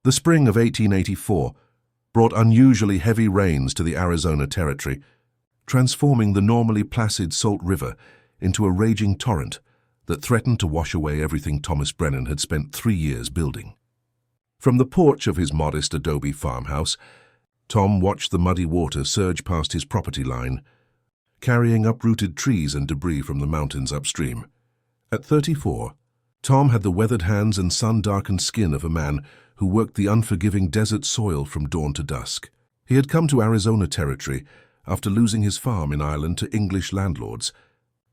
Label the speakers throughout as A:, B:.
A: The spring of 1884 brought unusually heavy rains to the Arizona Territory, transforming the normally placid Salt River into a raging torrent that threatened to wash away everything Thomas Brennan had spent 3 years building. From the porch of his modest adobe farmhouse, Tom watched the muddy water surge past his property line, carrying uprooted trees and debris from the mountains upstream. At 34, Tom had the weathered hands and sun-darkened skin of a man who worked the unforgiving desert soil from dawn to dusk. He had come to Arizona Territory after losing his farm in Ireland to English landlords,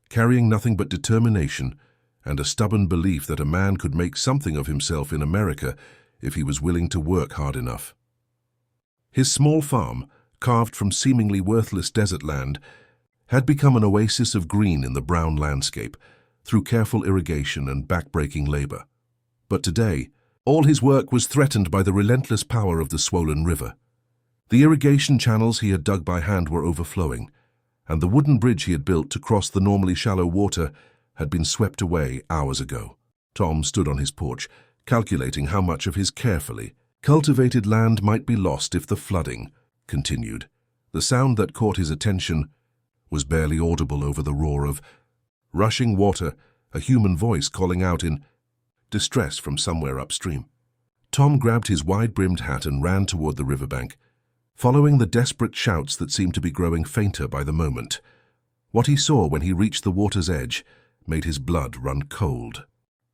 A: carrying nothing but determination and a stubborn belief that a man could make something of himself in America if he was willing to work hard enough. His small farm, carved from seemingly worthless desert land, had become an oasis of green in the brown landscape through careful irrigation and back-breaking labor. But today, all his work was threatened by the relentless power of the swollen river. The irrigation channels he had dug by hand were overflowing, and the wooden bridge he had built to cross the normally shallow water had been swept away hours ago. Tom stood on his porch, calculating how much of his carefully cultivated land might be lost if the flooding continued. The sound that caught his attention was barely audible over the roar of rushing water, a human voice calling out in distress from somewhere upstream. Tom grabbed his wide-brimmed hat and ran toward the riverbank, following the desperate shouts that seemed to be growing fainter by the moment. What he saw when he reached the water's edge made his blood run cold.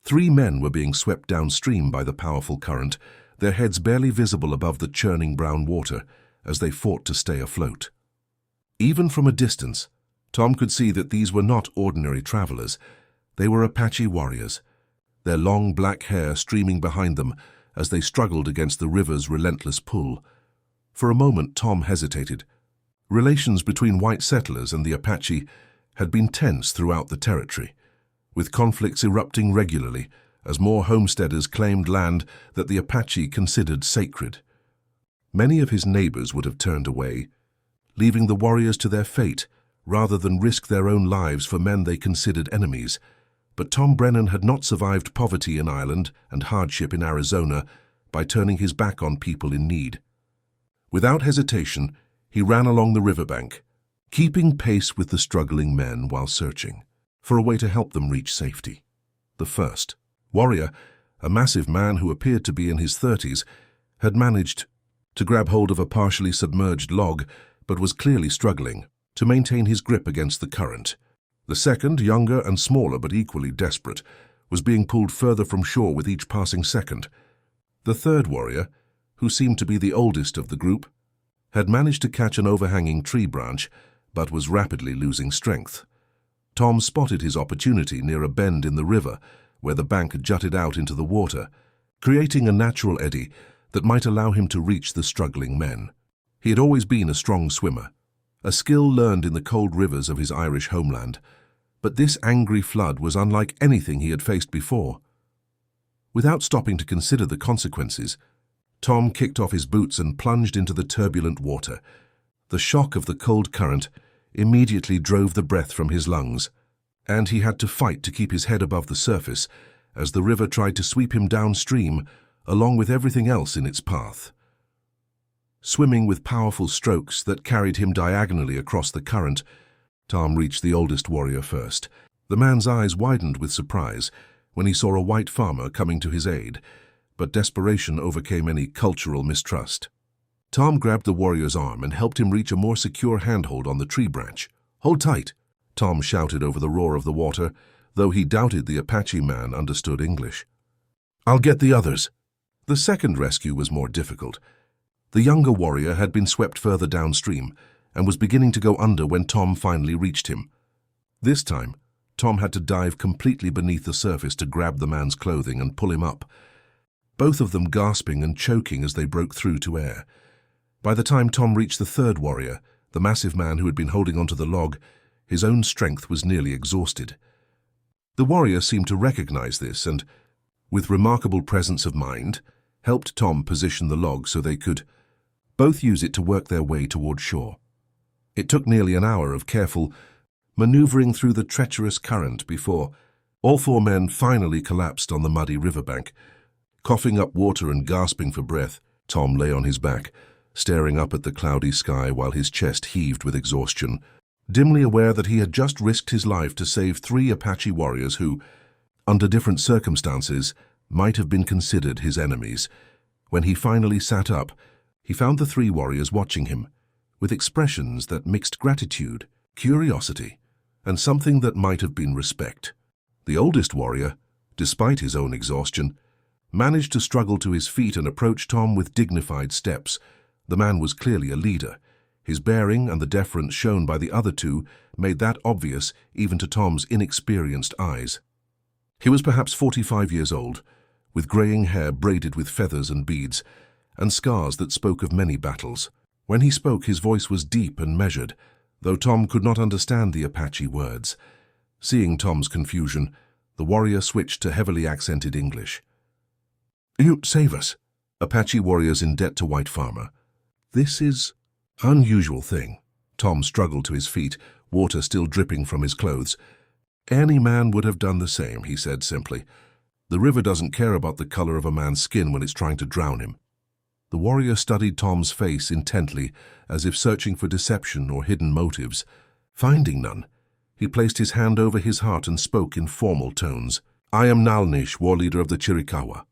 A: 3 men were being swept downstream by the powerful current, their heads barely visible above the churning brown water as they fought to stay afloat. Even from a distance, Tom could see that these were not ordinary travelers. They were Apache warriors, their long black hair streaming behind them as they struggled against the river's relentless pull. For a moment, Tom hesitated. Relations between white settlers and the Apache had been tense throughout the territory, with conflicts erupting regularly as more homesteaders claimed land that the Apache considered sacred. Many of his neighbors would have turned away, leaving the warriors to their fate rather than risk their own lives for men they considered enemies. But Tom Brennan had not survived poverty in Ireland and hardship in Arizona by turning his back on people in need. Without hesitation, he ran along the riverbank, keeping pace with the struggling men while searching for a way to help them reach safety. The first warrior, a massive man who appeared to be in his 30s, had managed to grab hold of a partially submerged log but was clearly struggling to maintain his grip against the current. The second, younger and smaller but equally desperate, was being pulled further from shore with each passing second. The third warrior, who seemed to be the oldest of the group, had managed to catch an overhanging tree branch but was rapidly losing strength. Tom spotted his opportunity near a bend in the river where the bank jutted out into the water, creating a natural eddy that might allow him to reach the struggling men. He had always been a strong swimmer, a skill learned in the cold rivers of his Irish homeland, but this angry flood was unlike anything he had faced before. Without stopping to consider the consequences, Tom kicked off his boots and plunged into the turbulent water. The shock of the cold current immediately drove the breath from his lungs, and he had to fight to keep his head above the surface as the river tried to sweep him downstream along with everything else in its path. Swimming with powerful strokes that carried him diagonally across the current, Tom reached the oldest warrior first. The man's eyes widened with surprise when he saw a white farmer coming to his aid, but desperation overcame any cultural mistrust. Tom grabbed the warrior's arm and helped him reach a more secure handhold on the tree branch. "Hold tight," Tom shouted over the roar of the water, though he doubted the Apache man understood English. "I'll get the others." The second rescue was more difficult. The younger warrior had been swept further downstream and was beginning to go under when Tom finally reached him. This time, Tom had to dive completely beneath the surface to grab the man's clothing and pull him up, both of them gasping and choking as they broke through to air. By the time Tom reached the third warrior, the massive man who had been holding onto the log, his own strength was nearly exhausted. The warrior seemed to recognize this and, with remarkable presence of mind, helped Tom position the log so they could both use it to work their way toward shore. It took nearly an hour of careful maneuvering through the treacherous current before all 4 men finally collapsed on the muddy riverbank, Coughing up water and gasping for breath, Tom lay on his back, staring up at the cloudy sky while his chest heaved with exhaustion, dimly aware that he had just risked his life to save 3 Apache warriors who, under different circumstances, might have been considered his enemies. When he finally sat up, he found the 3 warriors watching him, with expressions that mixed gratitude, curiosity, and something that might have been respect. The oldest warrior, despite his own exhaustion, managed to struggle to his feet and approach Tom with dignified steps. The man was clearly a leader. His bearing and the deference shown by the other 2 made that obvious even to Tom's inexperienced eyes. He was perhaps 45 years old, with graying hair braided with feathers and beads, and scars that spoke of many battles. When he spoke, his voice was deep and measured, though Tom could not understand the Apache words. Seeing Tom's confusion, the warrior switched to heavily accented English. "You save us, Apache warriors in debt to white farmer. This is unusual thing." Tom struggled to his feet, water still dripping from his clothes. "Any man would have done the same," he said simply. "The river doesn't care about the color of a man's skin when it's trying to drown him." The warrior studied Tom's face intently, as if searching for deception or hidden motives. Finding none, he placed his hand over his heart and spoke in formal tones. "I am Nalnish, war leader of the Chiricahua.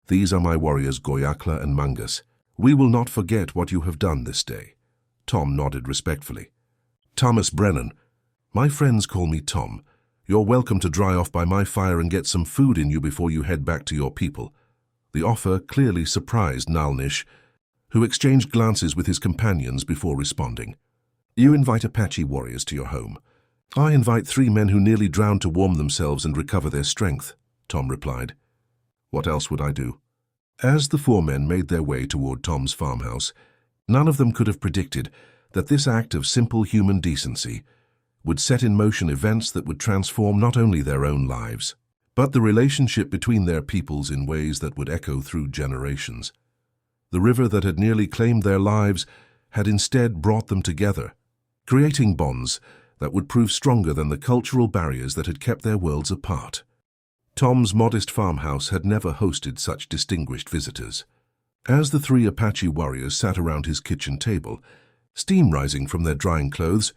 A: These are my warriors Goyakla and Mangus. We will not forget what you have done this day." Tom nodded respectfully. "Thomas Brennan. My friends call me Tom. You're welcome to dry off by my fire and get some food in you before you head back to your people." The offer clearly surprised Nalnish, who exchanged glances with his companions before responding. "You invite Apache warriors to your home. I invite 3 men who nearly drowned to warm themselves and recover their strength," Tom replied. "What else would I do?" As the 4 men made their way toward Tom's farmhouse, none of them could have predicted that this act of simple human decency would set in motion events that would transform not only their own lives, but the relationship between their peoples in ways that would echo through generations. The river that had nearly claimed their lives had instead brought them together, creating bonds that would prove stronger than the cultural barriers that had kept their worlds apart. Tom's modest farmhouse had never hosted such distinguished visitors. As the 3 Apache warriors sat around his kitchen table, steam rising from their drying clothes,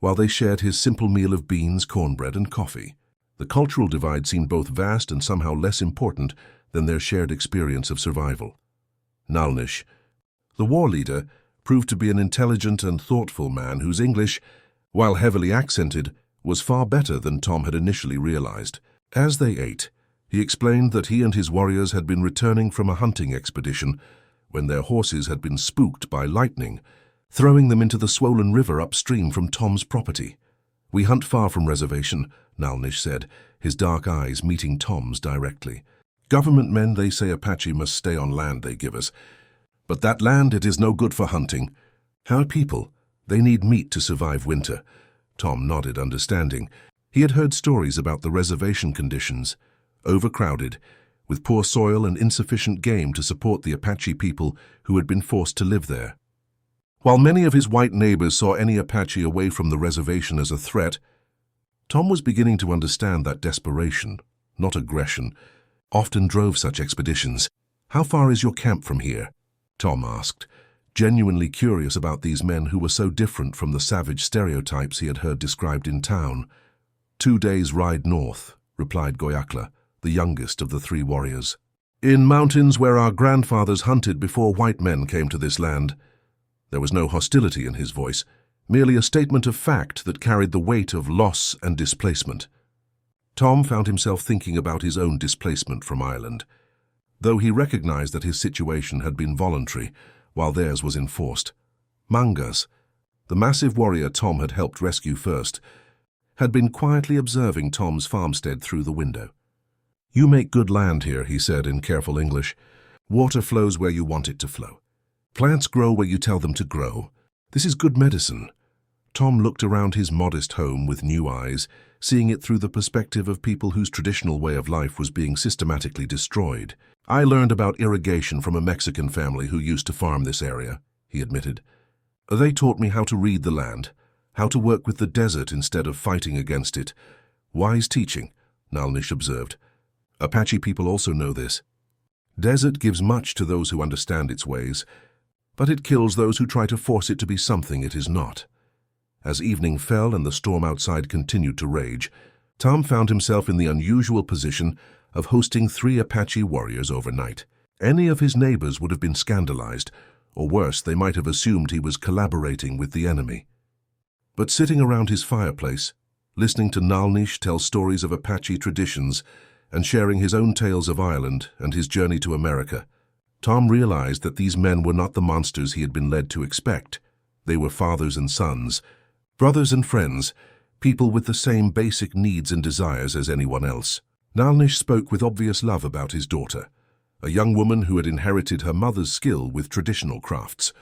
A: while they shared his simple meal of beans, cornbread, and coffee, the cultural divide seemed both vast and somehow less important than their shared experience of survival. Nalnish, the war leader, proved to be an intelligent and thoughtful man whose English, while heavily accented, was far better than Tom had initially realized. As they ate, he explained that he and his warriors had been returning from a hunting expedition when their horses had been spooked by lightning, throwing them into the swollen river upstream from Tom's property. "We hunt far from reservation," Nalnish said, his dark eyes meeting Tom's directly. "Government men, they say Apache must stay on land they give us. But that land, it is no good for hunting. Our people, they need meat to survive winter." Tom nodded, understanding. He had heard stories about the reservation conditions, overcrowded, with poor soil and insufficient game to support the Apache people who had been forced to live there. While many of his white neighbors saw any Apache away from the reservation as a threat, Tom was beginning to understand that desperation, not aggression, often drove such expeditions. "How far is your camp from here?" Tom asked, genuinely curious about these men who were so different from the savage stereotypes he had heard described in town. 2 days' ride north," replied Goyakla, the youngest of the 3 warriors. "In mountains where our grandfathers hunted before white men came to this land." There was no hostility in his voice, merely a statement of fact that carried the weight of loss and displacement. Tom found himself thinking about his own displacement from Ireland, though he recognized that his situation had been voluntary, while theirs was enforced. Mangas, the massive warrior Tom had helped rescue first, had been quietly observing Tom's farmstead through the window. "You make good land here," he said in careful English. "Water flows where you want it to flow. Plants grow where you tell them to grow. This is good medicine." Tom looked around his modest home with new eyes, seeing it through the perspective of people whose traditional way of life was being systematically destroyed. "I learned about irrigation from a Mexican family who used to farm this area," he admitted. "They taught me how to read the land, how to work with the desert instead of fighting against it. Wise teaching," Nalnish observed. "Apache people also know this." Desert gives much to those who understand its ways, but it kills those who try to force it to be something it is not. As evening fell and the storm outside continued to rage, Tom found himself in the unusual position of hosting 3 Apache warriors overnight. Any of his neighbors would have been scandalized, or worse, they might have assumed he was collaborating with the enemy. But sitting around his fireplace, listening to Nalnish tell stories of Apache traditions and sharing his own tales of Ireland and his journey to America, Tom realized that these men were not the monsters he had been led to expect. They were fathers and sons, brothers and friends, people with the same basic needs and desires as anyone else. Nalnish spoke with obvious love about his daughter, a young woman who had inherited her mother's skill with traditional crafts.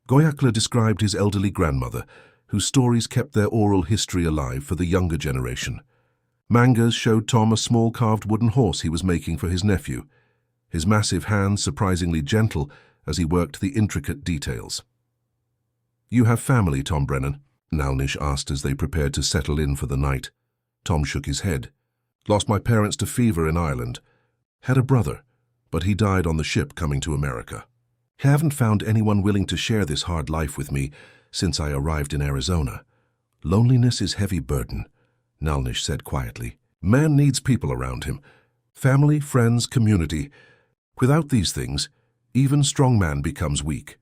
A: Goyakla described his elderly grandmother, whose stories kept their oral history alive for the younger generation. Mangas showed Tom a small carved wooden horse he was making for his nephew, his massive hands surprisingly gentle as he worked the intricate details. "You have family, Tom Brennan?" Nalnish asked as they prepared to settle in for the night. Tom shook his head. "Lost my parents to fever in Ireland. Had a brother, but he died on the ship coming to America. Haven't found anyone willing to share this hard life with me since I arrived in Arizona. Loneliness is a heavy burden," Nalnish said quietly. "Man needs people around him. Family, friends, community. Without these things, even strong man becomes weak."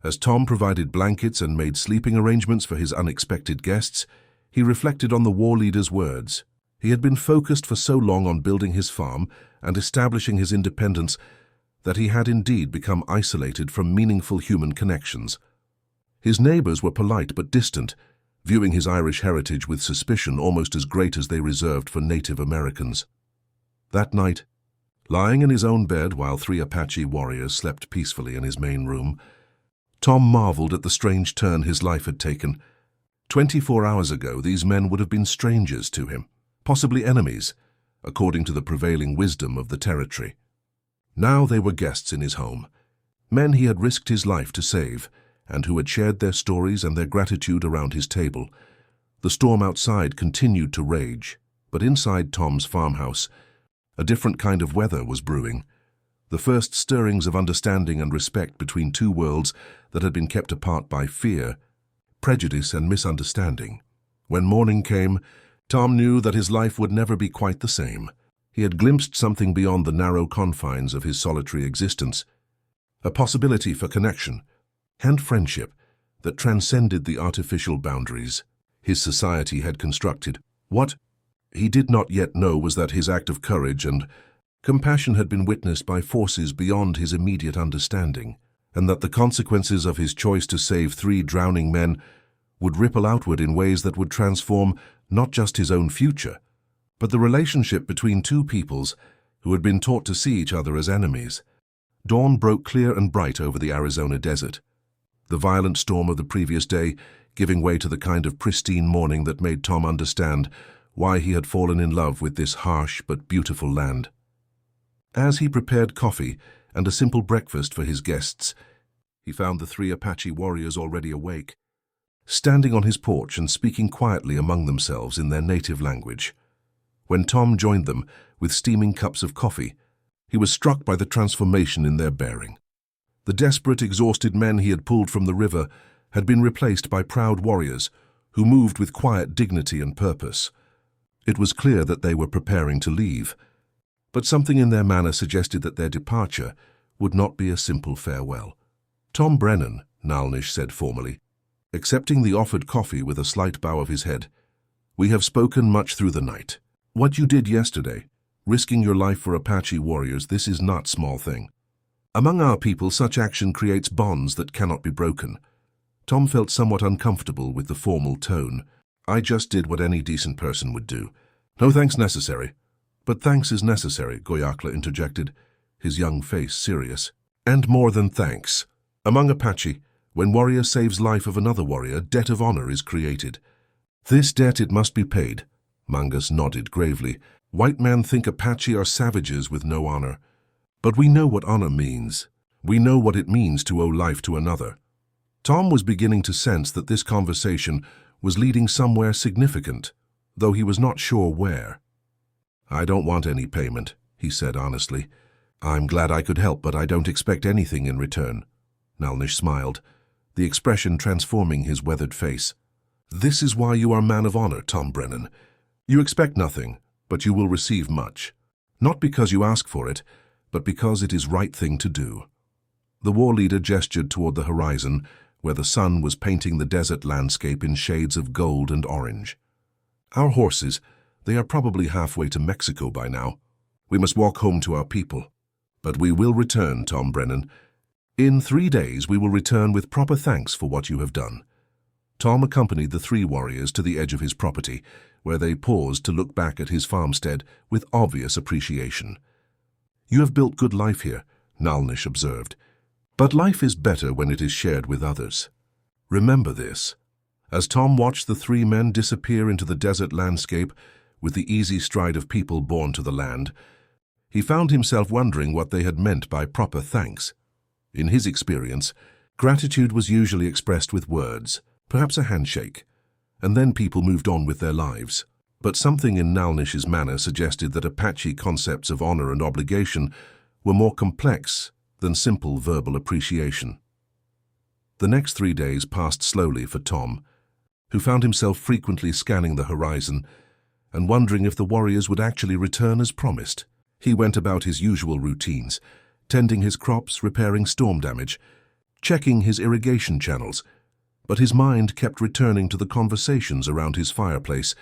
A: As Tom provided blankets and made sleeping arrangements for his unexpected guests, he reflected on the war leader's words. He had been focused for so long on building his farm and establishing his independence that he had indeed become isolated from meaningful human connections. His neighbors were polite but distant, viewing his Irish heritage with suspicion almost as great as they reserved for Native Americans. That night, lying in his own bed while 3 Apache warriors slept peacefully in his main room, Tom marveled at the strange turn his life had taken. 24 hours ago, these men would have been strangers to him, possibly enemies, according to the prevailing wisdom of the territory. Now they were guests in his home, men he had risked his life to save, and who had shared their stories and their gratitude around his table. The storm outside continued to rage, but inside Tom's farmhouse, a different kind of weather was brewing. The first stirrings of understanding and respect between 2 worlds that had been kept apart by fear, prejudice, and misunderstanding. When morning came, Tom knew that his life would never be quite the same. He had glimpsed something beyond the narrow confines of his solitary existence, a possibility for connection and friendship that transcended the artificial boundaries his society had constructed. What he did not yet know was that his act of courage and compassion had been witnessed by forces beyond his immediate understanding, and that the consequences of his choice to save 3 drowning men would ripple outward in ways that would transform not just his own future, but the relationship between 2 peoples who had been taught to see each other as enemies. Dawn broke clear and bright over the Arizona desert, the violent storm of the previous day giving way to the kind of pristine morning that made Tom understand why he had fallen in love with this harsh but beautiful land. As he prepared coffee and a simple breakfast for his guests, he found the 3 Apache warriors already awake, standing on his porch and speaking quietly among themselves in their native language. When Tom joined them with steaming cups of coffee, he was struck by the transformation in their bearing. The desperate, exhausted men he had pulled from the river had been replaced by proud warriors who moved with quiet dignity and purpose. It was clear that they were preparing to leave, but something in their manner suggested that their departure would not be a simple farewell. "Tom Brennan," Nalnish said formally, accepting the offered coffee with a slight bow of his head, "we have spoken much through the night. What you did yesterday, risking your life for Apache warriors, this is not small thing. Among our people, such action creates bonds that cannot be broken." Tom felt somewhat uncomfortable with the formal tone. "I just did what any decent person would do. No thanks necessary." "But thanks is necessary," Goyakla interjected, his young face serious. "And more than thanks. Among Apache, when warrior saves life of another warrior, debt of honor is created. This debt it must be paid." Mangas nodded gravely. "White men think Apache are savages with no honor. But we know what honor means. We know what it means to owe life to another." Tom was beginning to sense that this conversation was leading somewhere significant, though he was not sure where. "I don't want any payment," he said honestly. I'm glad I could help, but I don't expect anything in return. Nalnish smiled, the expression transforming his weathered face. This is why you are man of honor, Tom Brennan. You expect nothing, but you will receive much. Not because you ask for it, but because it is right thing to do. The war leader gestured toward the horizon, where the sun was painting the desert landscape in shades of gold and orange. Our horses, they are probably halfway to Mexico by now. We must walk home to our people. But we will return, Tom Brennan. In 3 days we will return with proper thanks for what you have done. Tom accompanied the 3 warriors to the edge of his property, where they paused to look back at his farmstead with obvious appreciation. You have built good life here, Nalnish observed. But life is better when it is shared with others. Remember this. As Tom watched the 3 men disappear into the desert landscape with the easy stride of people born to the land, he found himself wondering what they had meant by proper thanks. In his experience, gratitude was usually expressed with words, perhaps a handshake, and then people moved on with their lives. But something in Nalnish's manner suggested that Apache concepts of honor and obligation were more complex than simple verbal appreciation. The next 3 days passed slowly for Tom, who found himself frequently scanning the horizon and wondering if the warriors would actually return as promised. He went about his usual routines, tending his crops, repairing storm damage, checking his irrigation channels, but his mind kept returning to the conversations around his fireplace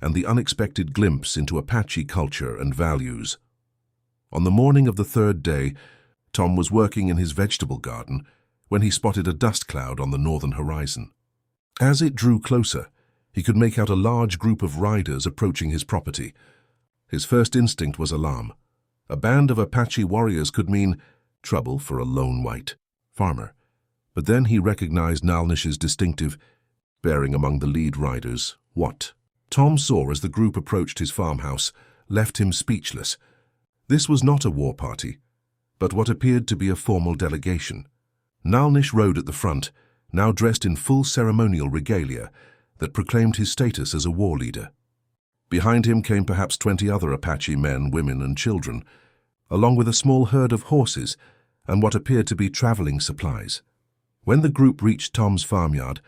A: and the unexpected glimpse into Apache culture and values. On the morning of the 3rd day, Tom was working in his vegetable garden when he spotted a dust cloud on the northern horizon. As it drew closer, he could make out a large group of riders approaching his property. His first instinct was alarm. A band of Apache warriors could mean trouble for a lone white farmer. But then he recognized Nalnish's distinctive bearing among the lead riders. What Tom saw as the group approached his farmhouse left him speechless. This was not a war party, but what appeared to be a formal delegation. Nalnish rode at the front, now dressed in full ceremonial regalia that proclaimed his status as a war leader. Behind him came perhaps 20 other Apache men, women, and children, along with a small herd of horses and what appeared to be traveling supplies. When the group reached Tom's farmyard,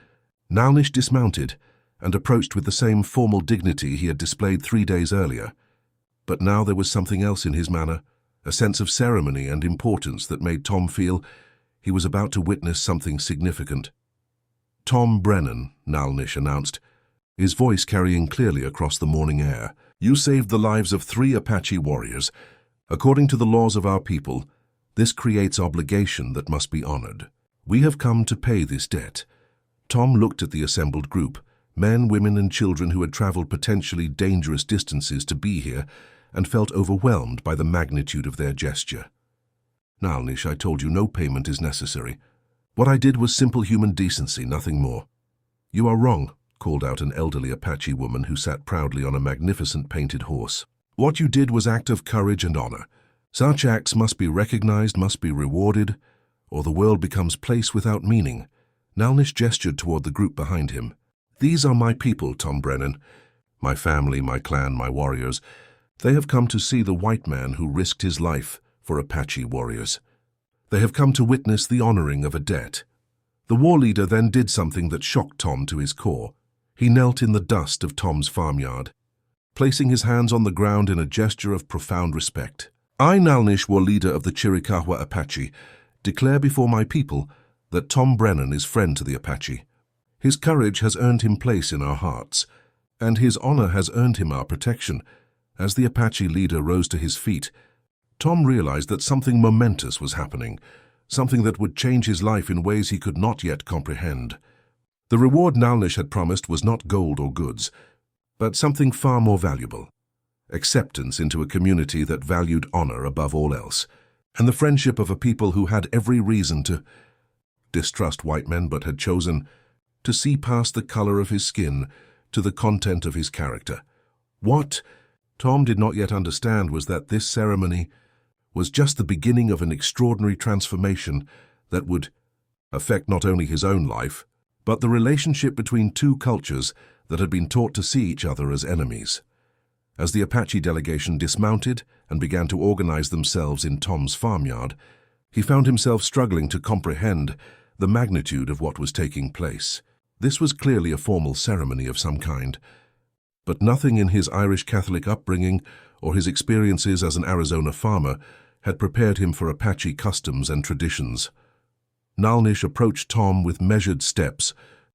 A: Nalnish dismounted and approached with the same formal dignity he had displayed 3 days earlier. But now there was something else in his manner, a sense of ceremony and importance that made Tom feel he was about to witness something significant. Tom Brennan, Nalnish announced, his voice carrying clearly across the morning air. You saved the lives of 3 Apache warriors. According to the laws of our people, this creates obligation that must be honored. We have come to pay this debt. Tom looked at the assembled group, men, women, and children who had traveled potentially dangerous distances to be here, and felt overwhelmed by the magnitude of their gesture. Nalnish, I told you no payment is necessary. What I did was simple human decency, nothing more. You are wrong, called out an elderly Apache woman who sat proudly on a magnificent painted horse. What you did was act of courage and honor. Such acts must be recognized, must be rewarded, or the world becomes place without meaning. Nalnish gestured toward the group behind him. These are my people, Tom Brennan. My family, my clan, my warriors. They have come to see the white man who risked his life for Apache warriors. They have come to witness the honoring of a debt. The war leader then did something that shocked Tom to his core. He knelt in the dust of Tom's farmyard, placing his hands on the ground in a gesture of profound respect. I, Nalnish, war leader of the Chiricahua Apache, declare before my people that Tom Brennan is friend to the Apache. His courage has earned him place in our hearts, and his honor has earned him our protection. As the Apache leader rose to his feet, Tom realized that something momentous was happening, something that would change his life in ways he could not yet comprehend. The reward Nalnish had promised was not gold or goods, but something far more valuable: acceptance into a community that valued honor above all else, and the friendship of a people who had every reason to distrust white men but had chosen to see past the color of his skin to the content of his character. What Tom did not yet understand was that this ceremony was just the beginning of an extraordinary transformation that would affect not only his own life, but the relationship between 2 cultures that had been taught to see each other as enemies. As the Apache delegation dismounted and began to organize themselves in Tom's farmyard, he found himself struggling to comprehend the magnitude of what was taking place. This was clearly a formal ceremony of some kind, but nothing in his Irish Catholic upbringing or his experiences as an Arizona farmer had prepared him for Apache customs and traditions. Nalnish approached Tom with measured steps,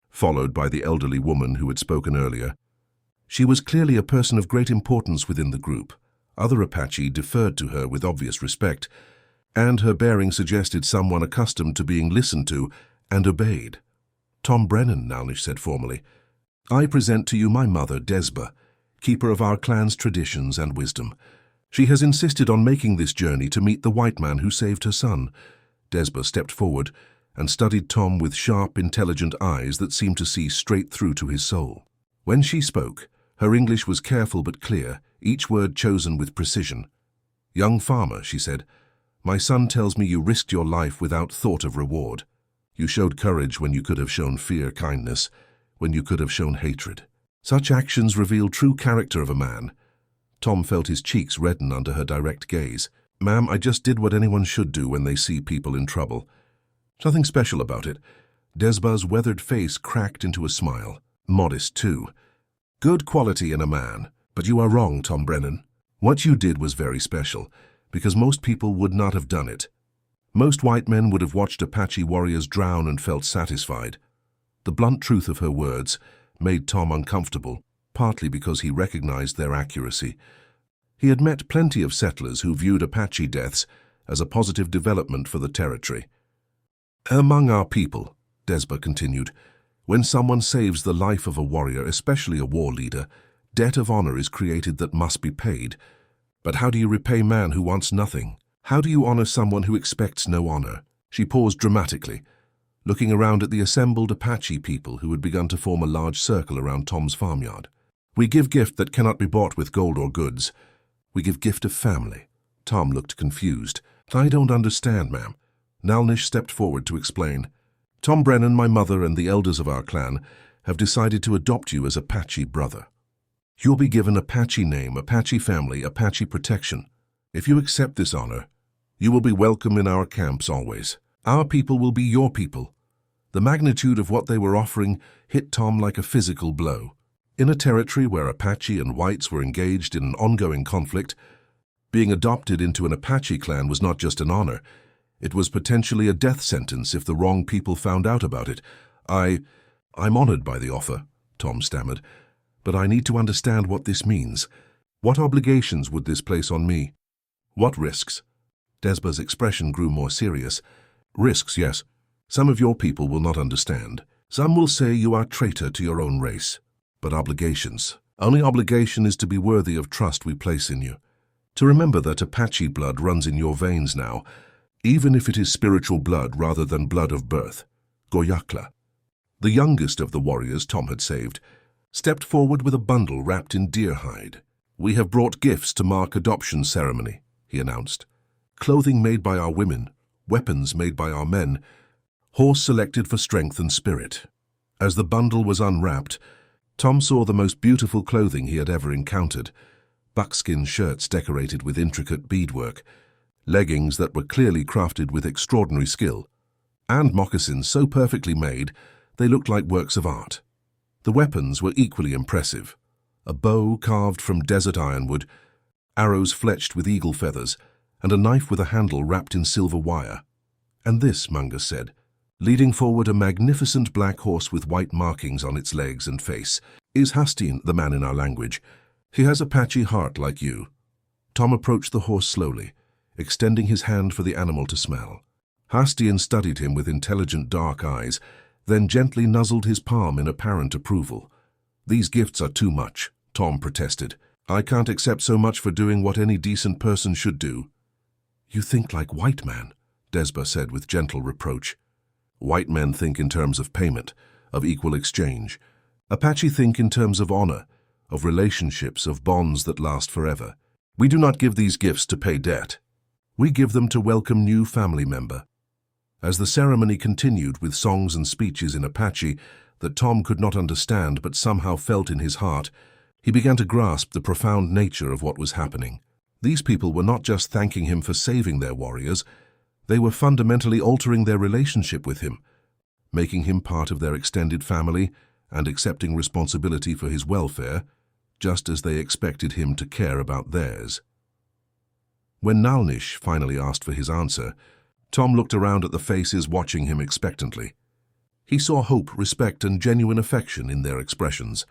A: followed by the elderly woman who had spoken earlier. She was clearly a person of great importance within the group. Other Apache deferred to her with obvious respect, and her bearing suggested someone accustomed to being listened to and obeyed. "Tom Brennan," Nalnish said formally, "I present to you my mother, Desba, keeper of our clan's traditions and wisdom. She has insisted on making this journey to meet the white man who saved her son." Desba stepped forward and studied Tom with sharp, intelligent eyes that seemed to see straight through to his soul. When she spoke, her English was careful but clear, each word chosen with precision. "Young farmer," she said, "my son tells me you risked your life without thought of reward. You showed courage when you could have shown fear, kindness, when you could have shown hatred. Such actions reveal true character of a man." Tom felt his cheeks redden under her direct gaze. "Ma'am, I just did what anyone should do when they see people in trouble. Nothing special about it." Desba's weathered face cracked into a smile. "Modest, too. Good quality in a man. But you are wrong, Tom Brennan. What you did was very special, because most people would not have done it. Most white men would have watched Apache warriors drown and felt satisfied." The blunt truth of her words made Tom uncomfortable, partly because he recognized their accuracy. He had met plenty of settlers who viewed Apache deaths as a positive development for the territory. "Among our people," Desba continued, "when someone saves the life of a warrior, especially a war leader, debt of honor is created that must be paid. But how do you repay man who wants nothing? How do you honor someone who expects no honor?" She paused dramatically, looking around at the assembled Apache people who had begun to form a large circle around Tom's farmyard. "We give gift that cannot be bought with gold or goods. We give gift of family." Tom looked confused. "I don't understand, ma'am." Nalnish stepped forward to explain. "Tom Brennan, my mother, and the elders of our clan have decided to adopt you as Apache brother. You'll be given Apache name, Apache family, Apache protection. If you accept this honor, you will be welcome in our camps always. Our people will be your people." The magnitude of what they were offering hit Tom like a physical blow. In a territory where Apache and whites were engaged in an ongoing conflict, being adopted into an Apache clan was not just an honor, it was potentially a death sentence if the wrong people found out about it. I'm honored by the offer," Tom stammered, "but I need to understand what this means. What obligations would this place on me? What risks?" Desba's expression grew more serious. "Risks, yes. Some of your people will not understand. Some will say you are traitor to your own race. But obligations. Only obligation is to be worthy of trust we place in you. To remember that Apache blood runs in your veins now, even if it is spiritual blood rather than blood of birth." Goyakla, the youngest of the warriors Tom had saved, stepped forward with a bundle wrapped in deer hide. "We have brought gifts to mark adoption ceremony," he announced. "Clothing made by our women, weapons made by our men, horse selected for strength and spirit." As the bundle was unwrapped, Tom saw the most beautiful clothing he had ever encountered. Buckskin shirts decorated with intricate beadwork, leggings that were clearly crafted with extraordinary skill, and moccasins so perfectly made they looked like works of art. The weapons were equally impressive. A bow carved from desert ironwood, arrows fletched with eagle feathers, and a knife with a handle wrapped in silver wire. "And this," Mungus said, leading forward a magnificent black horse with white markings on its legs and face, "is Hastian, the man in our language. He has Apache heart like you." Tom approached the horse slowly, extending his hand for the animal to smell. Hastian studied him with intelligent dark eyes, then gently nuzzled his palm in apparent approval. "These gifts are too much," Tom protested. "I can't accept so much for doing what any decent person should do." "You think like white man," Desba said with gentle reproach. "White men think in terms of payment, of equal exchange. Apache think in terms of honor, of relationships, of bonds that last forever. We do not give these gifts to pay debt. We give them to welcome new family member." As the ceremony continued with songs and speeches in Apache that Tom could not understand but somehow felt in his heart, He began to grasp the profound nature of what was happening. These people were not just thanking him for saving their warriors, they were fundamentally altering their relationship with him, making him part of their extended family and accepting responsibility for his welfare, just as they expected him to care about theirs. When Nalnish finally asked for his answer, Tom looked around at the faces watching him expectantly. He saw hope, respect, and genuine affection in their expressions.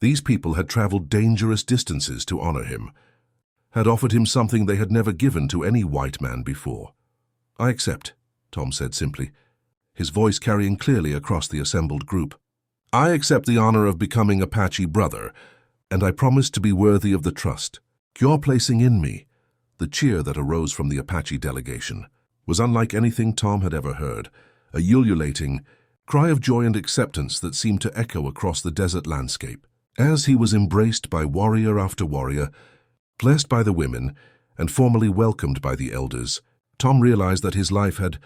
A: These people had traveled dangerous distances to honor him, had offered him something they had never given to any white man before. "I accept," Tom said simply, his voice carrying clearly across the assembled group. "I accept the honor of becoming Apache brother, and I promise to be worthy of the trust you're placing in me." The cheer that arose from the Apache delegation was unlike anything Tom had ever heard, a ululating cry of joy and acceptance that seemed to echo across the desert landscape. As he was embraced by warrior after warrior, blessed by the women, and formally welcomed by the elders, Tom realized that his life had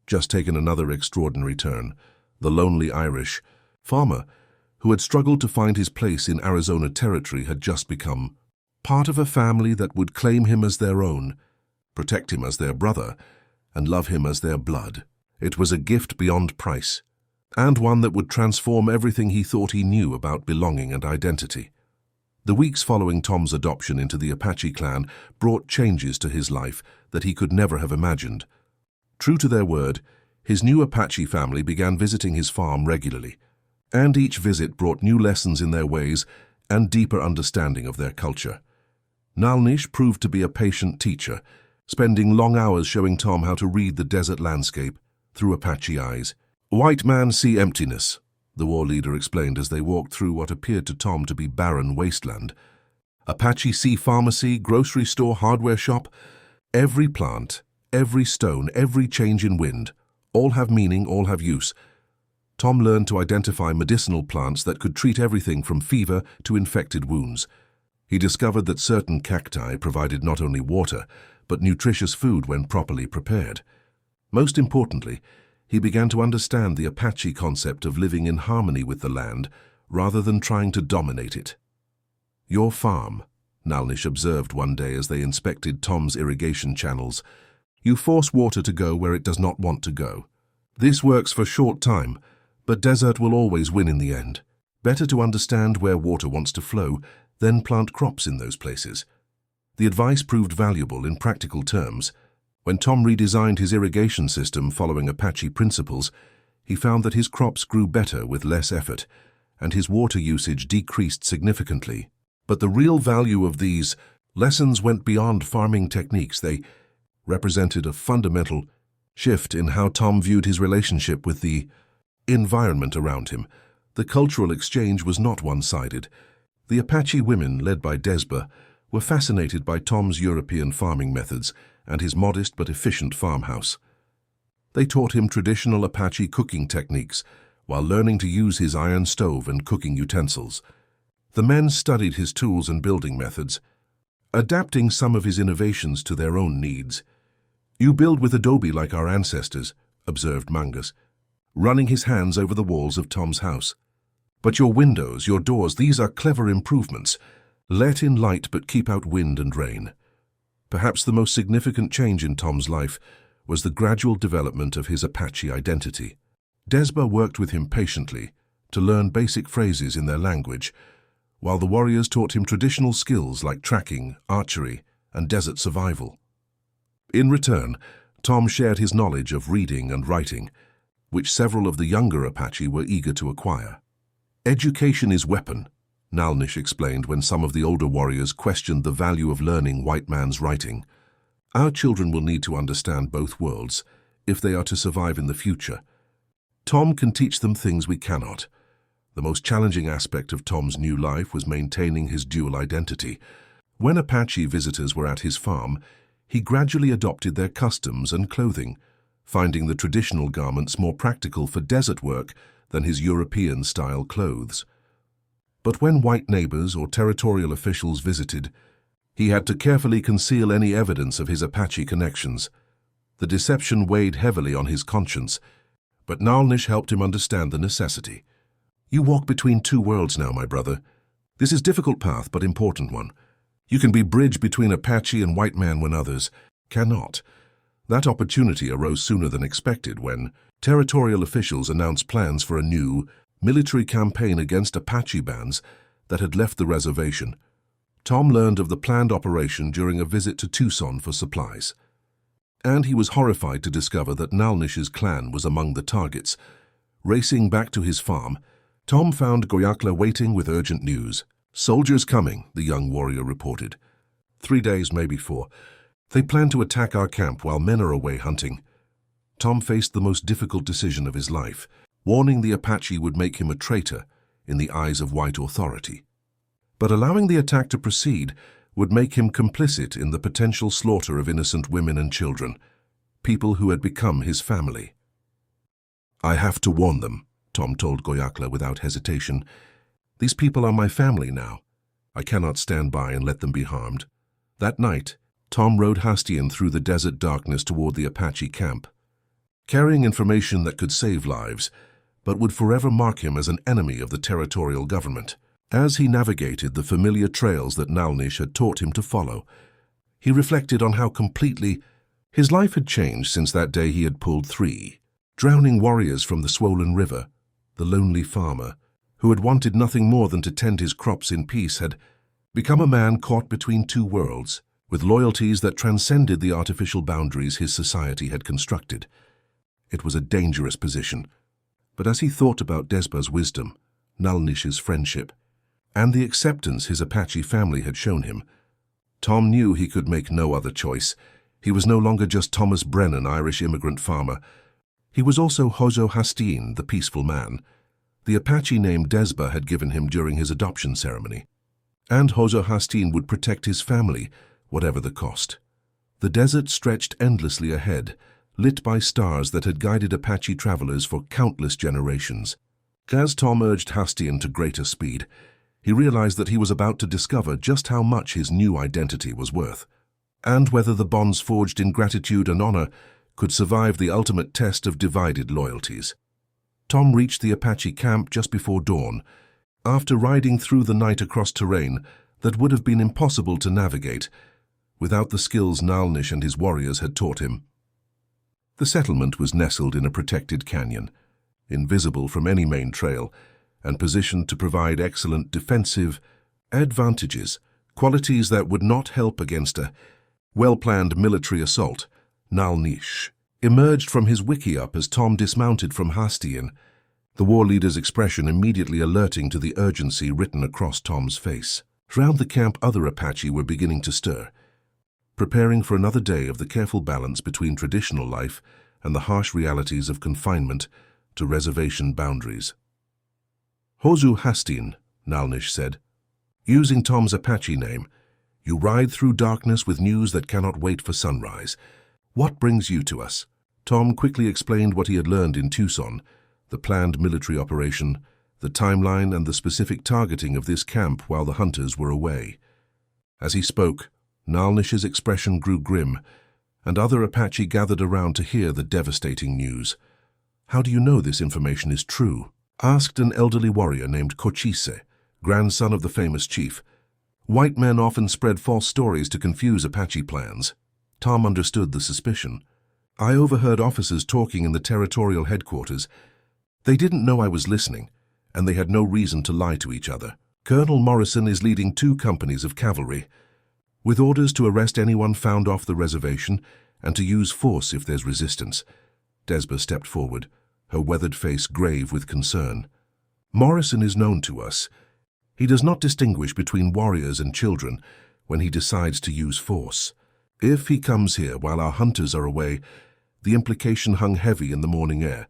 A: just taken another extraordinary turn. The lonely Irish farmer who had struggled to find his place in Arizona territory had just become part of a family that would claim him as their own, protect him as their brother, and love him as their blood. It was a gift beyond price, and one that would transform everything he thought he knew about belonging and identity. The weeks following Tom's adoption into the Apache clan brought changes to his life that he could never have imagined. True to their word, his new Apache family began visiting his farm regularly, and each visit brought new lessons in their ways and deeper understanding of their culture. Nalnish proved to be a patient teacher, spending long hours showing Tom how to read the desert landscape through Apache eyes. "White man see emptiness," the war leader explained as they walked through what appeared to Tom to be barren wasteland. "Apache see pharmacy, grocery store, hardware shop. Every plant, every stone, every change in wind, all have meaning, all have use." Tom learned to identify medicinal plants that could treat everything from fever to infected wounds. He discovered that certain cacti provided not only water, but nutritious food when properly prepared. Most importantly, he began to understand the Apache concept of living in harmony with the land rather than trying to dominate it. "Your farm," Nalnish observed one day as they inspected Tom's irrigation channels. "You force water to go where it does not want to go. This works for a short time, but desert will always win in the end. Better to understand where water wants to flow, then plant crops in those places." The advice proved valuable in practical terms. When Tom redesigned his irrigation system following Apache principles, he found that his crops grew better with less effort, and his water usage decreased significantly. But the real value of these lessons went beyond farming techniques. They represented a fundamental shift in how Tom viewed his relationship with the environment around him. The cultural exchange was not one-sided. The Apache women, led by Desba, were fascinated by Tom's European farming methods and his modest but efficient farmhouse. They taught him traditional Apache cooking techniques while learning to use his iron stove and cooking utensils. The men studied his tools and building methods, adapting some of his innovations to their own needs. "You build with adobe like our ancestors," observed Mangus, running his hands over the walls of Tom's house. "But your windows, your doors, these are clever improvements. Let in light but keep out wind and rain." Perhaps the most significant change in Tom's life was the gradual development of his Apache identity. Desba worked with him patiently to learn basic phrases in their language, while the warriors taught him traditional skills like tracking, archery, and desert survival. In return, Tom shared his knowledge of reading and writing, which several of the younger Apache were eager to acquire. "Education is weapon," Nalnish explained when some of the older warriors questioned the value of learning white man's writing. "Our children will need to understand both worlds if they are to survive in the future. Tom can teach them things we cannot." The most challenging aspect of Tom's new life was maintaining his dual identity. When Apache visitors were at his farm, he gradually adopted their customs and clothing, finding the traditional garments more practical for desert work than his European-style clothes. But when white neighbors or territorial officials visited, he had to carefully conceal any evidence of his Apache connections. The deception weighed heavily on his conscience, but Nalnish helped him understand the necessity. "You walk between two worlds now, my brother. This is difficult path, but important one. You can be bridge between Apache and white man when others cannot. That opportunity arose sooner than expected when territorial officials announced plans for a new military campaign against Apache bands that had left the reservation. Tom learned of the planned operation during a visit to Tucson for supplies. And he was horrified to discover that Nalnish's clan was among the targets. Racing back to his farm, Tom found Goyakla waiting with urgent news. "Soldiers coming," the young warrior reported. 3 days, maybe 4. "They plan to attack our camp while men are away hunting." Tom faced the most difficult decision of his life. Warning the Apache would make him a traitor in the eyes of white authority. But allowing the attack to proceed would make him complicit in the potential slaughter of innocent women and children, people who had become his family. "I have to warn them," Tom told Goyakla without hesitation. "These people are my family now. I cannot stand by and let them be harmed." That night, Tom rode Hastian through the desert darkness toward the Apache camp, carrying information that could save lives, but would forever mark him as an enemy of the territorial government. As he navigated the familiar trails that Nalnish had taught him to follow, he reflected on how completely his life had changed since that day he had pulled 3 drowning warriors from the swollen river. The lonely farmer, who had wanted nothing more than to tend his crops in peace, had become a man caught between 2 worlds, with loyalties that transcended the artificial boundaries his society had constructed. It was a dangerous position, but as he thought about Desba's wisdom, Nalnish's friendship, and the acceptance his Apache family had shown him, Tom knew he could make no other choice. He was no longer just Thomas Brennan, Irish immigrant farmer. He was also Hojo Hastien, the peaceful man, the Apache name Desba had given him during his adoption ceremony. And Hojo Hastien would protect his family, whatever the cost. The desert stretched endlessly ahead, lit by stars that had guided Apache travelers for countless generations. As Tom urged Hastien to greater speed, he realized that he was about to discover just how much his new identity was worth, and whether the bonds forged in gratitude and honor could survive the ultimate test of divided loyalties. Tom reached the Apache camp just before dawn, after riding through the night across terrain that would have been impossible to navigate without the skills Nalnish and his warriors had taught him. The settlement was nestled in a protected canyon, invisible from any main trail, and positioned to provide excellent defensive advantages, qualities that would not help against a well-planned military assault. Nalnish emerged from his wickiup as Tom dismounted from Hastien, the war leader's expression immediately alerting to the urgency written across Tom's face. Round the camp, other Apache were beginning to stir, preparing for another day of the careful balance between traditional life and the harsh realities of confinement to reservation boundaries. "Hozu Hastien," Nalnish said, using Tom's Apache name, "you ride through darkness with news that cannot wait for sunrise. What brings you to us?" Tom quickly explained what he had learned in Tucson, the planned military operation, the timeline, and the specific targeting of this camp while the hunters were away. As he spoke, Nalnish's expression grew grim, and other Apache gathered around to hear the devastating news. "How do you know this information is true?" asked an elderly warrior named Cochise, grandson of the famous chief. "White men often spread false stories to confuse Apache plans." Tom understood the suspicion. "I overheard officers talking in the territorial headquarters. They didn't know I was listening, and they had no reason to lie to each other. Colonel Morrison is leading 2 companies of cavalry, with orders to arrest anyone found off the reservation and to use force if there's resistance." Desba stepped forward, her weathered face grave with concern. "Morrison is known to us. He does not distinguish between warriors and children when he decides to use force. If he comes here while our hunters are away, the implication hung heavy in the morning air.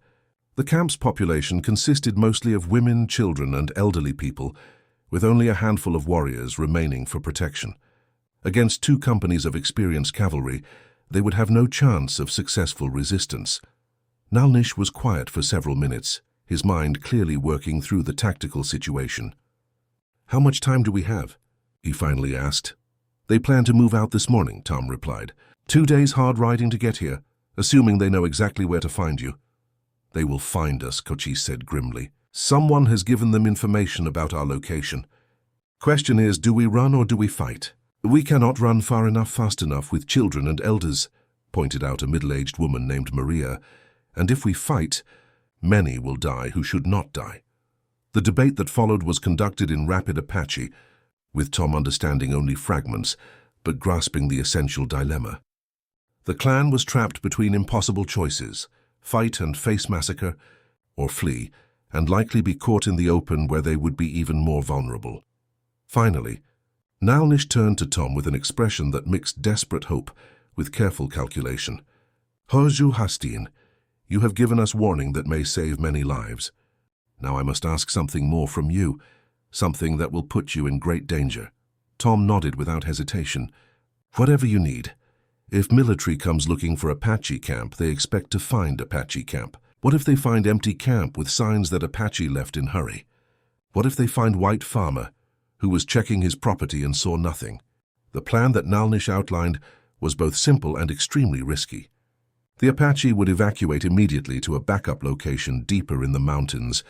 A: The camp's population consisted mostly of women, children, and elderly people, with only a handful of warriors remaining for protection. Against 2 companies of experienced cavalry, they would have no chance of successful resistance." Nalnish was quiet for several minutes, his mind clearly working through the tactical situation. "How much time do we have?" he finally asked. "They plan to move out this morning," Tom replied. 2 days hard riding to get here, assuming they know exactly where to find you." "They will find us," Cochise said grimly. "Someone has given them information about our location." Question is, do we run or do we fight? We cannot run fast enough with children and elders, pointed out a middle-aged woman named Maria, and if we fight, many will die who should not die. The debate that followed was conducted in rapid Apache, with Tom understanding only fragments, but grasping the essential dilemma. The clan was trapped between impossible choices: fight and face massacre, or flee, and likely be caught in the open where they would be even more vulnerable. Finally, Nalnish turned to Tom with an expression that mixed desperate hope with careful calculation. Hoju Hastin, you have given us warning that may save many lives. Now I must ask something more from you, something that will put you in great danger. Tom nodded without hesitation. Whatever you need. If military comes looking for Apache camp, they expect to find Apache camp. What if they find empty camp with signs that Apache left in hurry? What if they find white farmer who was checking his property and saw nothing? The plan that Nalnish outlined was both simple and extremely risky. The Apache would evacuate immediately to a backup location deeper in the mountains,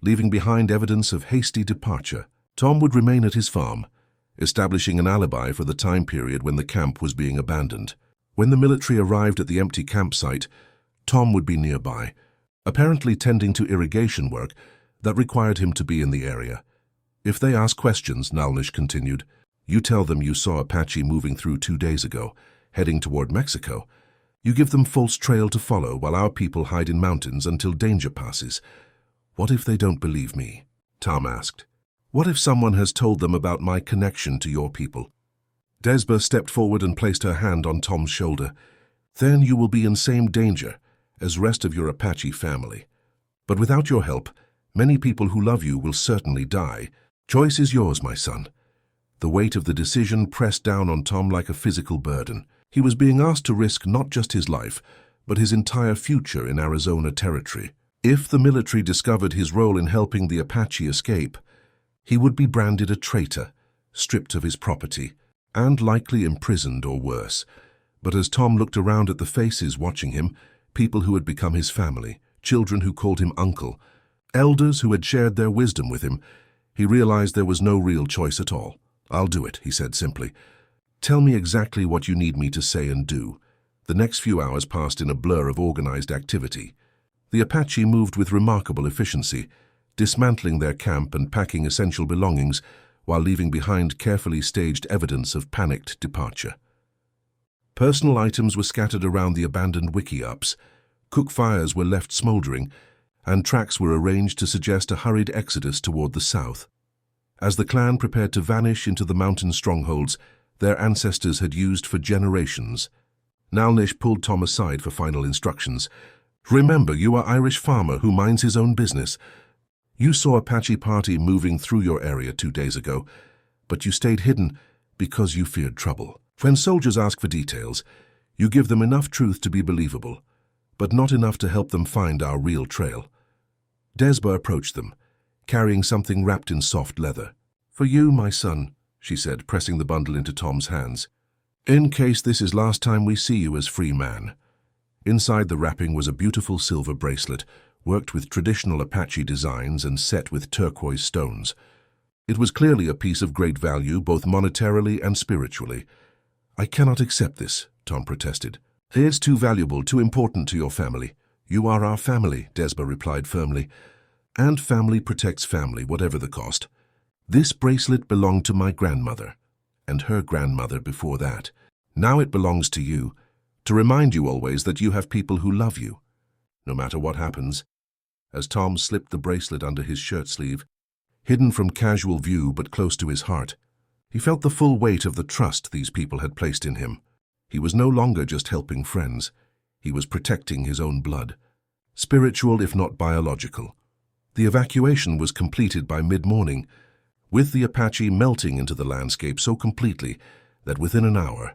A: leaving behind evidence of hasty departure. Tom would remain at his farm, establishing an alibi for the time period when the camp was being abandoned. When the military arrived at the empty campsite, Tom would be nearby, apparently tending to irrigation work that required him to be in the area. If they ask questions, Nalnish continued, you tell them you saw Apache moving through 2 days ago, heading toward Mexico. You give them false trail to follow while our people hide in mountains until danger passes. What if they don't believe me? Tom asked. What if someone has told them about my connection to your people? Desba stepped forward and placed her hand on Tom's shoulder. Then you will be in same danger as rest of your Apache family. But without your help, many people who love you will certainly die. Choice is yours, my son. The weight of the decision pressed down on Tom like a physical burden. He was being asked to risk not just his life, but his entire future in Arizona territory. If the military discovered his role in helping the Apache escape, he would be branded a traitor, stripped of his property, and likely imprisoned or worse. But as Tom looked around at the faces watching him, people who had become his family, children who called him uncle, elders who had shared their wisdom with him, he realized there was no real choice at all. I'll do it, he said simply. Tell me exactly what you need me to say and do. The next few hours passed in a blur of organized activity. The Apache moved with remarkable efficiency, dismantling their camp and packing essential belongings while leaving behind carefully staged evidence of panicked departure. Personal items were scattered around the abandoned wiki-ups, cook fires were left smoldering, and tracks were arranged to suggest a hurried exodus toward the south. As the clan prepared to vanish into the mountain strongholds their ancestors had used for generations, Nalnish pulled Tom aside for final instructions. Remember, you are Irish farmer who minds his own business. You saw Apache party moving through your area 2 days ago, but you stayed hidden because you feared trouble. When soldiers ask for details, you give them enough truth to be believable, but not enough to help them find our real trail. Desba approached them, carrying something wrapped in soft leather. For you, my son, she said, pressing the bundle into Tom's hands. In case this is last time we see you as free man. Inside the wrapping was a beautiful silver bracelet, worked with traditional Apache designs and set with turquoise stones. It was clearly a piece of great value, both monetarily and spiritually. I cannot accept this, Tom protested. It's too valuable, too important to your family. You are our family, Desba replied firmly. And family protects family, whatever the cost. This bracelet belonged to my grandmother, and her grandmother before that. Now it belongs to you, to remind you always that you have people who love you, no matter what happens. As Tom slipped the bracelet under his shirt sleeve, hidden from casual view but close to his heart, he felt the full weight of the trust these people had placed in him. He was no longer just helping friends. He was protecting his own blood, spiritual if not biological. The evacuation was completed by mid-morning, with the Apache melting into the landscape so completely that within an hour,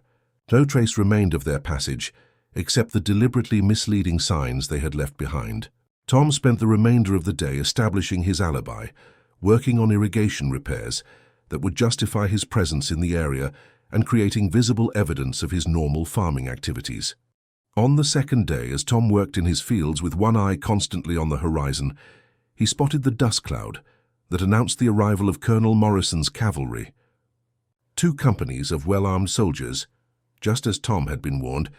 A: no trace remained of their passage except the deliberately misleading signs they had left behind. Tom spent the remainder of the day establishing his alibi, working on irrigation repairs that would justify his presence in the area and creating visible evidence of his normal farming activities. On the second day, as Tom worked in his fields with one eye constantly on the horizon, he spotted the dust cloud that announced the arrival of Colonel Morrison's cavalry. 2 companies of well-armed soldiers, just as Tom had been warned,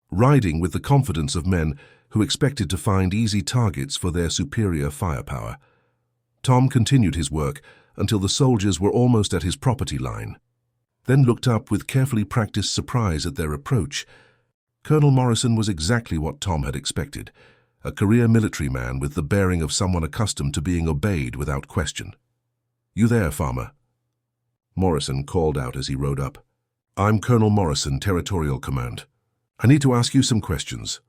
A: riding with the confidence of men who expected to find easy targets for their superior firepower. Tom continued his work until the soldiers were almost at his property line, then looked up with carefully practiced surprise at their approach. Colonel Morrison was exactly what Tom had expected, a career military man with the bearing of someone accustomed to being obeyed without question. "You there, farmer?" Morrison called out as he rode up. "I'm Colonel Morrison, Territorial Command. I need to ask you some questions."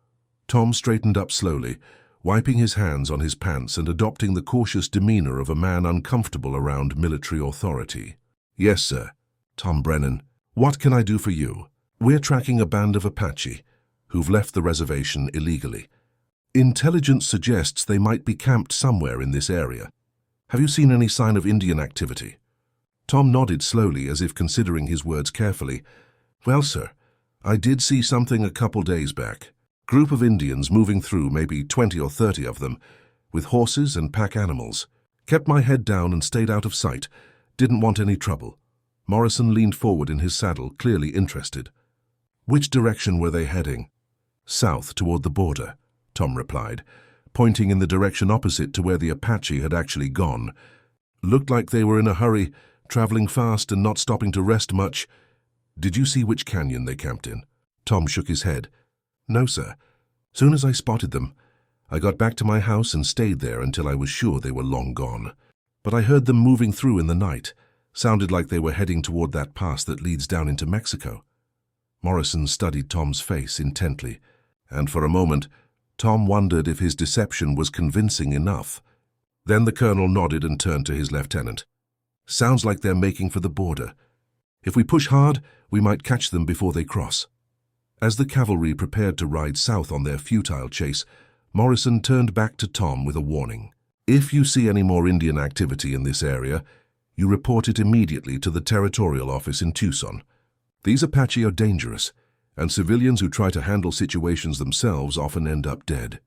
A: Tom straightened up slowly, wiping his hands on his pants and adopting the cautious demeanor of a man uncomfortable around military authority. "Yes, sir." "Tom Brennan, what can I do for you?" "We're tracking a band of Apache who've left the reservation illegally. Intelligence suggests they might be camped somewhere in this area. Have you seen any sign of Indian activity?" Tom nodded slowly as if considering his words carefully. "Well, sir, I did see something a couple days back. Group of Indians moving through, maybe 20 or 30 of them, with horses and pack animals. Kept my head down and stayed out of sight. Didn't want any trouble." Morrison leaned forward in his saddle, clearly interested. "Which direction were they heading?" "South, toward the border," Tom replied, pointing in the direction opposite to where the Apache had actually gone. "Looked like they were in a hurry, traveling fast and not stopping to rest much." "Did you see which canyon they camped in?" Tom shook his head. "No, sir. Soon as I spotted them, I got back to my house and stayed there until I was sure they were long gone. But I heard them moving through in the night. Sounded like they were heading toward that pass that leads down into Mexico." Morrison studied Tom's face intently, and for a moment, Tom wondered if his deception was convincing enough. Then the colonel nodded and turned to his lieutenant. "Sounds like they're making for the border. If we push hard, we might catch them before they cross." As the cavalry prepared to ride south on their futile chase, Morrison turned back to Tom with a warning. "If you see any more Indian activity in this area, you report it immediately to the territorial office in Tucson. These Apache are dangerous, and civilians who try to handle situations themselves often end up dead."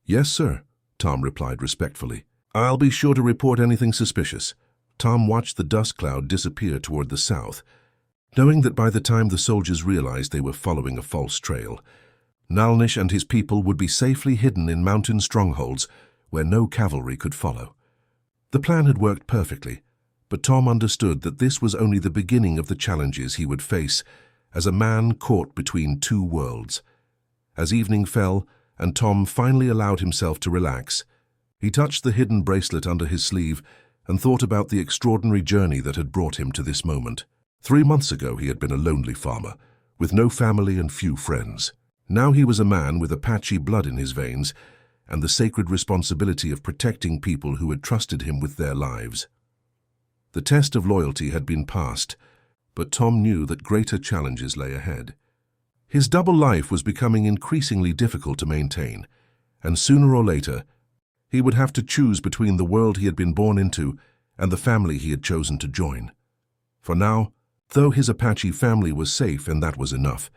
A: "Yes, sir," Tom replied respectfully. "I'll be sure to report anything suspicious." Tom watched the dust cloud disappear toward the south, knowing that by the time the soldiers realized they were following a false trail, Nalnish and his people would be safely hidden in mountain strongholds where no cavalry could follow. The plan had worked perfectly, but Tom understood that this was only the beginning of the challenges he would face as a man caught between 2 worlds. As evening fell and Tom finally allowed himself to relax, he touched the hidden bracelet under his sleeve and thought about the extraordinary journey that had brought him to this moment. 3 months ago he had been a lonely farmer, with no family and few friends. Now he was a man with Apache blood in his veins and the sacred responsibility of protecting people who had trusted him with their lives. The test of loyalty had been passed, but Tom knew that greater challenges lay ahead. His double life was becoming increasingly difficult to maintain, and sooner or later, he would have to choose between the world he had been born into and the family he had chosen to join. For now, though his Apache family was safe and that was enough,